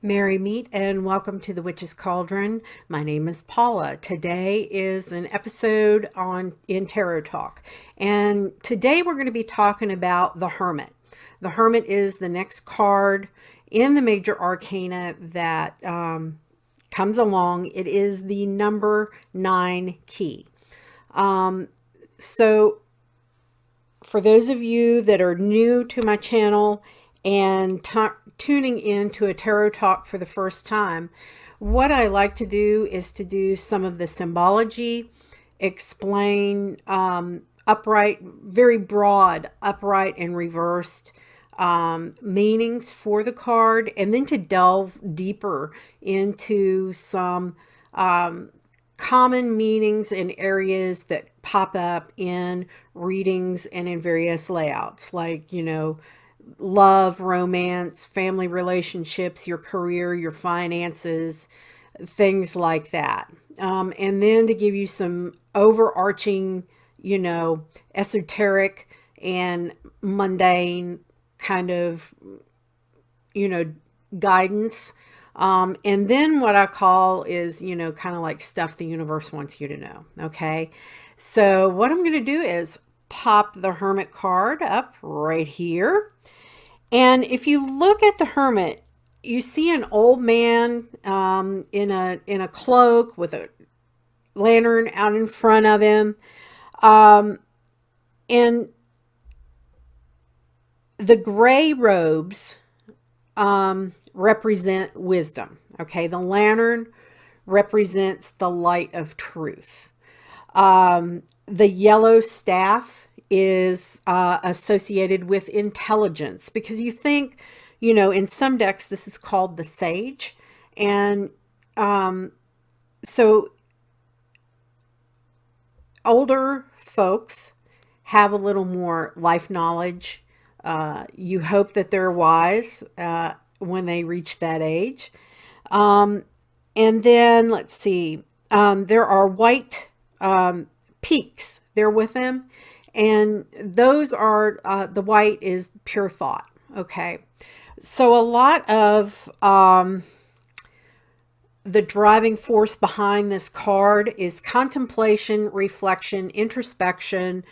Merry meet and welcome to the Witch's Cauldron. My name is Paula. Today is an episode on in Tarot Talk, and today we're going to be talking about the Hermit. The Hermit is the next card in the Major Arcana that comes along. It is the number 9 key. So for those of you that are new to my channel and tuning in to a tarot talk for the first time, what I like to do is to do some of the symbology, explain upright, very broad, upright and reversed meanings for the card, and then to delve deeper into some common meanings in areas that pop up in readings and in various layouts, like, love, romance, family relationships, your career, your finances, things like that. And then to give you some overarching, esoteric and mundane kind of, guidance. And then what I call is, kind of like stuff the universe wants you to know. Okay. So what I'm going to do is pop the Hermit card up right here. And if you look at the Hermit, you see an old man in a cloak with a lantern out in front of him. And the gray robes represent wisdom. Okay, the lantern represents the light of truth. The yellow staff is associated with intelligence, because you think, in some decks this is called the sage, and so older folks have a little more life knowledge. You hope that they're wise when they reach that age. And then let's see, there are white peaks there with them. And those are, the white is pure thought. Okay. So a lot of the driving force behind this card is contemplation, reflection, introspection,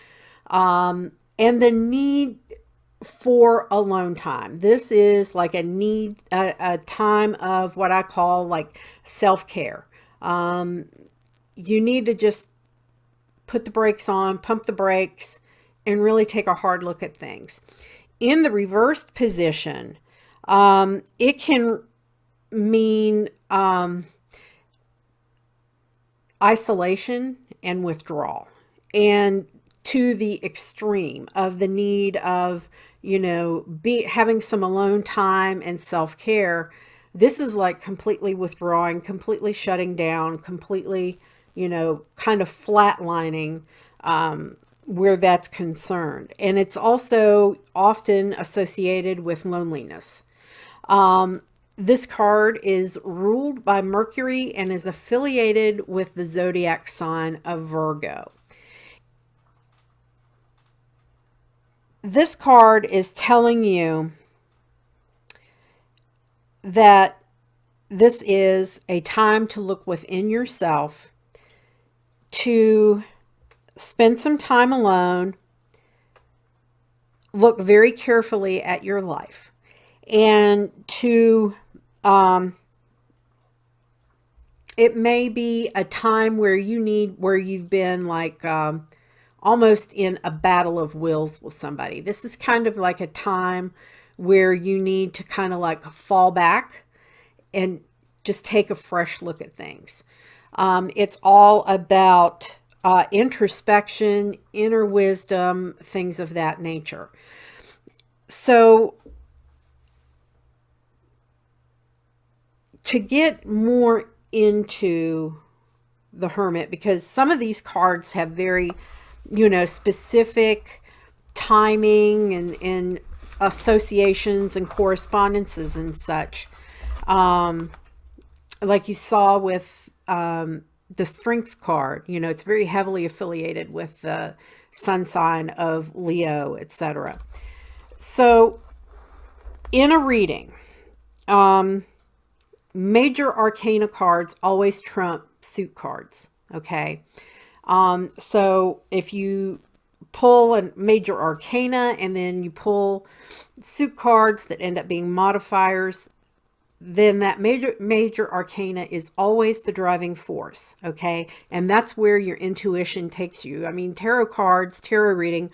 and the need for alone time. This is like a time of what I call like self-care. You need to just put the brakes on, pump the brakes, and really take a hard look at things. In the reversed position, it can mean isolation and withdrawal, and to the extreme of the need of, having some alone time and self-care. This is like completely withdrawing, completely shutting down, completely, kind of flatlining where that's concerned. And it's also often associated with loneliness. This card is ruled by Mercury and is affiliated with the zodiac sign of Virgo. This card is telling you that this is a time to look within yourself, to spend some time alone, look very carefully at your life, and to it may be a time where you've been like almost in a battle of wills with somebody. This is kind of like a time where you need to kind of like fall back and just take a fresh look at things. It's all about introspection, inner wisdom, things of that nature. So to get more into the Hermit, because some of these cards have very, specific timing and associations and correspondences and such. Like you saw with the Strength card, it's very heavily affiliated with the sun sign of Leo, etc. So in a reading, Major Arcana cards always trump suit cards. Okay. So if you pull a Major Arcana and then you pull suit cards that end up being modifiers, then that major arcana is always the driving force. Okay. And that's where your intuition takes you. I mean, tarot cards, tarot reading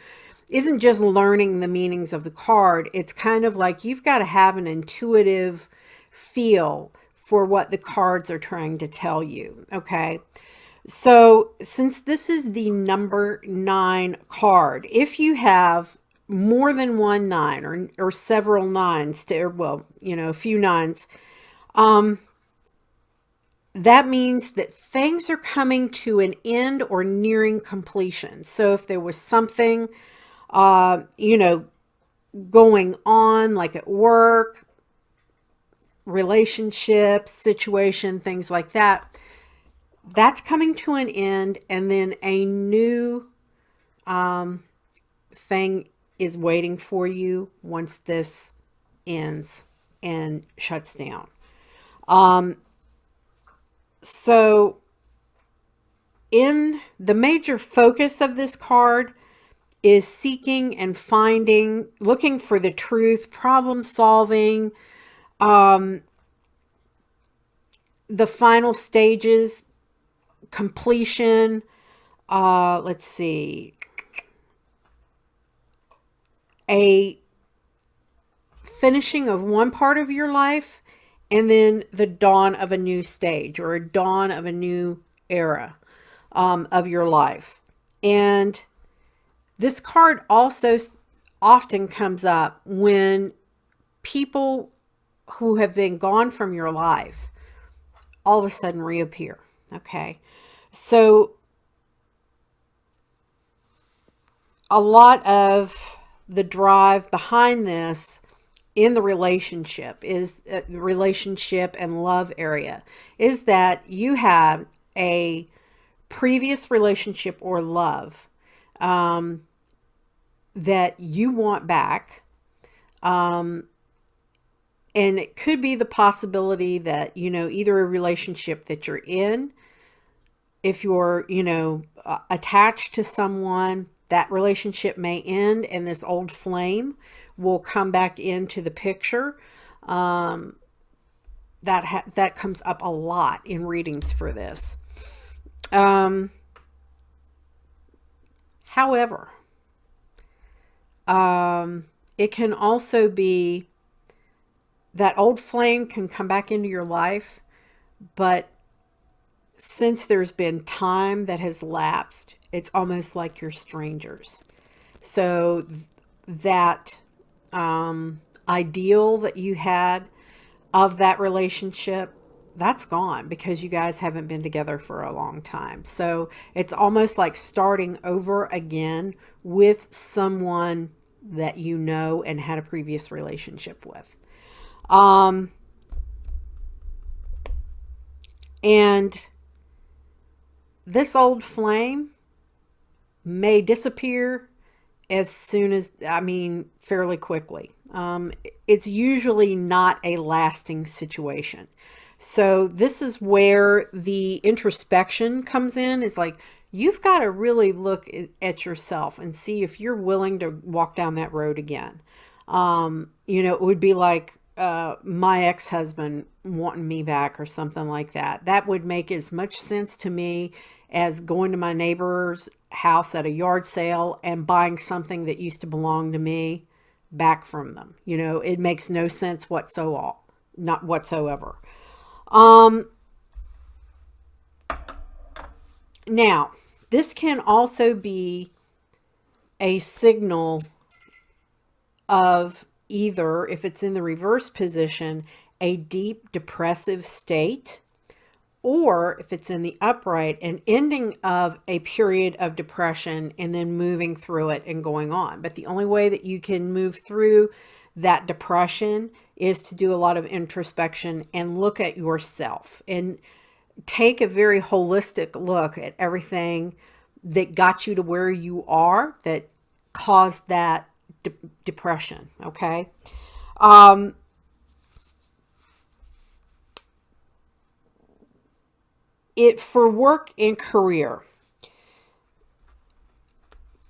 isn't just learning the meanings of the card. It's kind of like you've got to have an intuitive feel for what the cards are trying to tell you. Okay. So since this is the number 9 card, if you have more than one 9 or several 9s to, well, you know, a few 9s, that means that things are coming to an end or nearing completion. So if there was something, you know, going on, like at work, relationship, situation, things like that, that's coming to an end, and then a new thing is waiting for you once this ends and shuts down. So in the major focus of this card is seeking and finding, looking for the truth, problem solving, the final stages, completion, let's see, a finishing of one part of your life, and then the dawn of a new stage or a dawn of a new era of your life. And this card also often comes up when people who have been gone from your life all of a sudden reappear. Okay. So a lot of the drive behind this in the relationship is the relationship and love area is that you have a previous relationship or love that you want back. And it could be the possibility that, you know, either a relationship that you're in, if you're, you know, attached to someone, that relationship may end and this old flame will come back into the picture. That comes up a lot in readings for this. However, it can also be that old flame can come back into your life, but since there's been time that has lapsed, it's almost like you're strangers. So that ideal that you had of that relationship, that's gone because you guys haven't been together for a long time. So it's almost like starting over again with someone that you know and had a previous relationship with. And this old flame may disappear as soon as, I mean, fairly quickly. It's usually not a lasting situation. So this is where the introspection comes in. It's like, you've got to really look at yourself and see if you're willing to walk down that road again. You know, it would be like my ex-husband wanting me back or something like that. That would make as much sense to me as going to my neighbor's house at a yard sale and buying something that used to belong to me back from them. You know, it makes no sense whatsoever. Not whatsoever. Now, this can also be a signal of either, if it's in the reverse position, a deep depressive state, or if it's in the upright, an ending of a period of depression and then moving through it and going on. But the only way that you can move through that depression is to do a lot of introspection and look at yourself and take a very holistic look at everything that got you to where you are, that caused that depression. Okay. For work and career,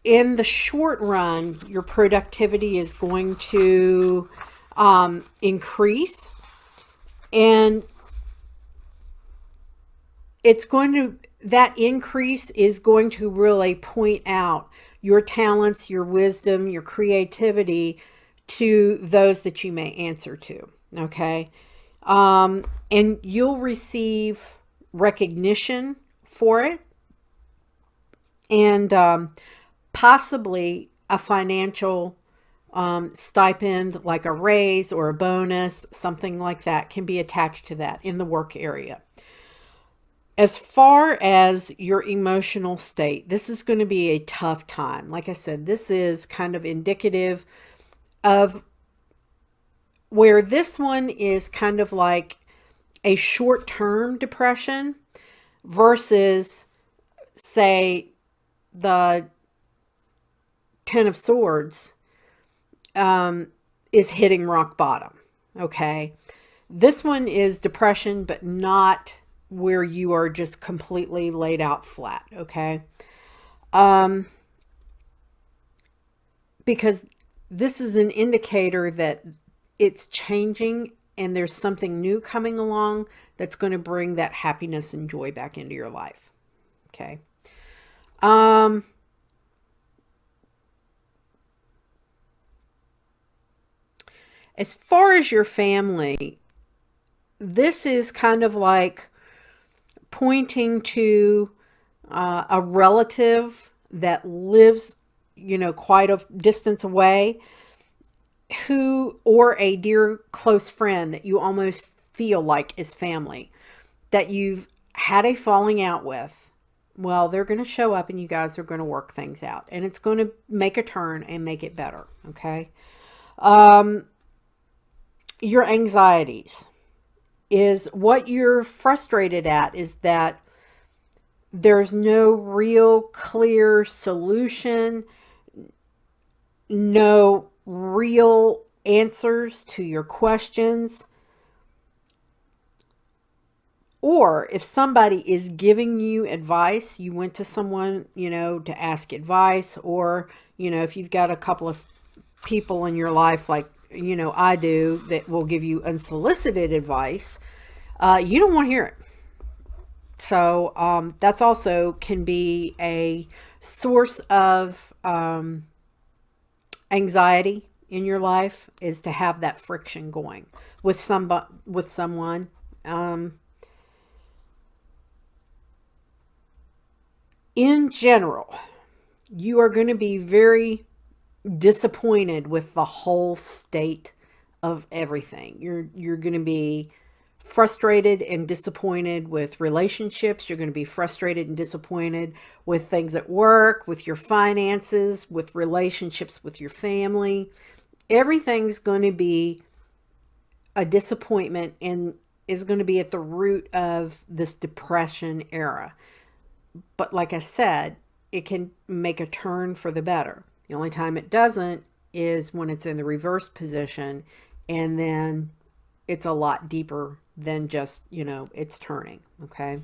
in the short run, your productivity is going to increase, and that increase is going to really point out your talents, your wisdom, your creativity to those that you may answer to. Okay. And you'll receive recognition for it, and possibly a financial stipend, like a raise or a bonus, something like that can be attached to that in the work area. As far as your emotional state, this is going to be a tough time. Like I said, this is kind of indicative of where this one is kind of like a short-term depression versus, say, the Ten of Swords is hitting rock bottom. Okay. This one is depression, but not where you are just completely laid out flat. Okay. Because this is an indicator that it's changing and there's something new coming along that's going to bring that happiness and joy back into your life. Okay. As far as your family, this is kind of like pointing to a relative that lives, quite a distance away, or a dear close friend that you almost feel like is family, that you've had a falling out with. Well, they're going to show up and you guys are going to work things out, and it's going to make a turn and make it better. Okay. Your anxieties is what you're frustrated at, is that there's no real clear solution, no real answers to your questions. Or if somebody is giving you advice, you went to someone, to ask advice, or, if you've got a couple of people in your life, like, I do, that will give you unsolicited advice, you don't want to hear it. So that's also can be a source of anxiety in your life, is to have that friction going with someone. In general, you are going to be very disappointed with the whole state of everything. You're going to be frustrated and disappointed with relationships. You're going to be frustrated and disappointed with things at work, with your finances, with relationships with your family. Everything's going to be a disappointment and is going to be at the root of this depression era. But like I said, it can make a turn for the better. The only time it doesn't is when it's in the reverse position, and then it's a lot deeper than just, it's turning. Okay.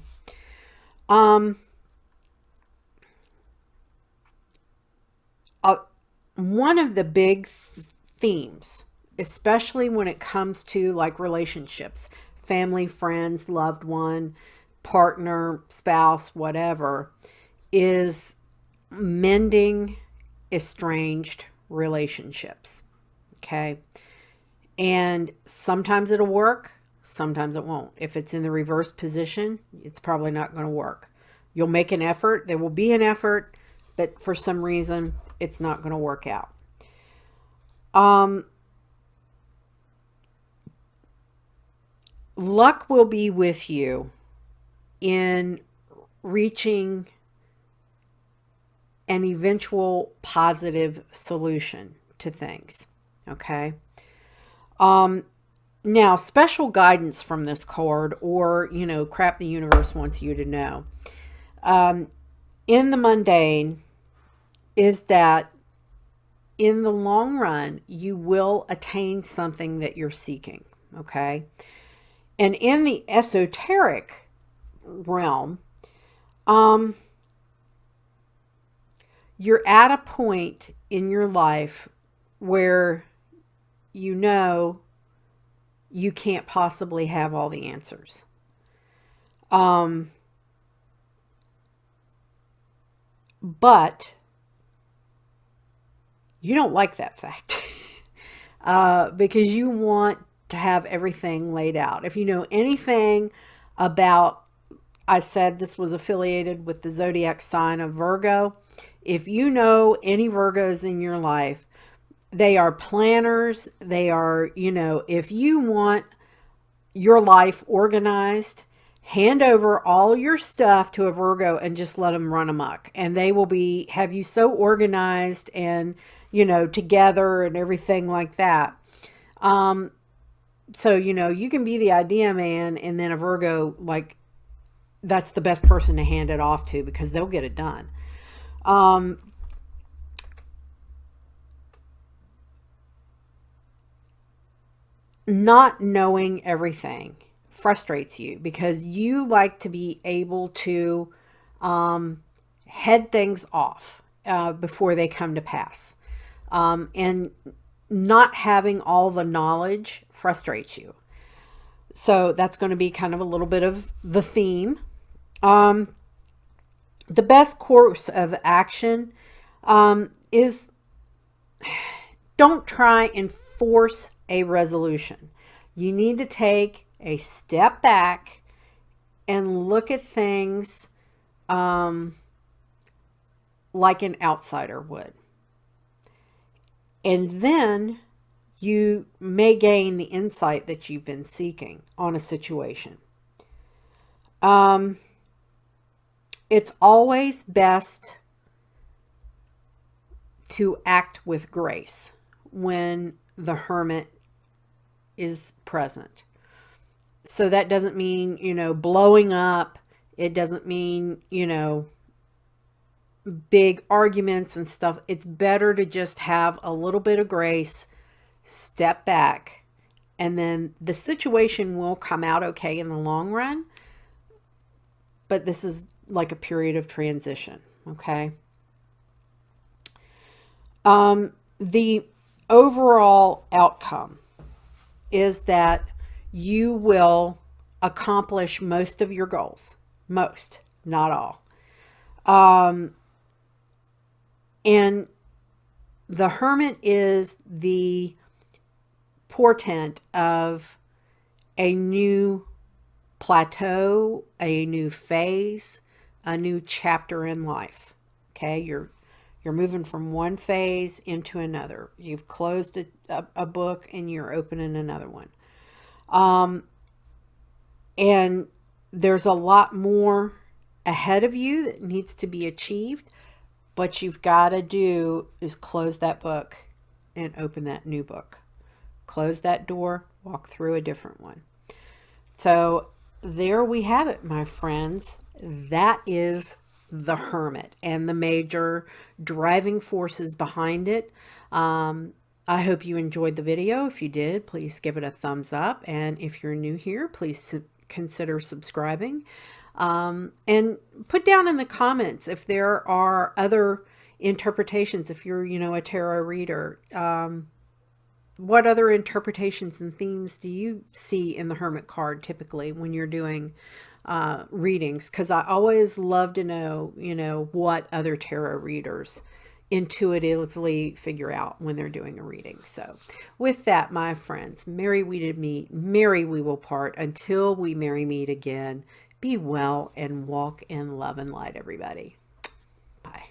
One of the big themes, especially when it comes to like relationships, family, friends, loved one, partner, spouse, whatever, is mending estranged relationships. Okay. And sometimes it'll work, sometimes it won't. If it's in the reverse position, it's probably not going to work. You'll make an effort, there will be an effort, but for some reason, it's not going to work out. Luck will be with you in reaching an eventual positive solution to things. Okay. Now, special guidance from this card, or, crap the universe wants you to know, in the mundane, is that in the long run, you will attain something that you're seeking. Okay. And in the esoteric realm, you're at a point in your life where you know you can't possibly have all the answers. But you don't like that fact because you want to have everything laid out. If you know anything about, I said this was affiliated with the zodiac sign of Virgo. If you know any Virgos in your life, they are planners. They are, if you want your life organized, hand over all your stuff to a Virgo and just let them run amok. And they will have you so organized and, together and everything like that. So, you can be the idea man, and then a Virgo, like, that's the best person to hand it off to because they'll get it done. Not knowing everything frustrates you because you like to be able to head things off before they come to pass. And not having all the knowledge frustrates you. So that's going to be kind of a little bit of the theme. The best course of action is don't try and force a resolution. You need to take a step back and look at things like an outsider would. And then you may gain the insight that you've been seeking on a situation. It's always best to act with grace when the Hermit is present. So that doesn't mean, blowing up. It doesn't mean, big arguments and stuff. It's better to just have a little bit of grace, step back, and then the situation will come out okay in the long run. But this is like a period of transition, okay? The overall outcome is that you will accomplish most of your goals. Most, not all. And the Hermit is the portent of a new plateau, a new phase, a new chapter in life. Okay, you're moving from one phase into another. You've closed a book and you're opening another one. And there's a lot more ahead of you that needs to be achieved. What you've got to do is close that book and open that new book. Close that door, walk through a different one. So there we have it, my friends. That is the Hermit and the major driving forces behind it. I hope you enjoyed the video. If you did, please give it a thumbs up. And if you're new here, please consider subscribing. And put down in the comments if there are other interpretations. If you're, a tarot reader, what other interpretations and themes do you see in the Hermit card typically when you're doing readings? Because I always love to know, what other tarot readers intuitively figure out when they're doing a reading. So with that, my friends, merry we did meet, merry we will part until we merry meet again. Be well and walk in love and light, everybody. Bye.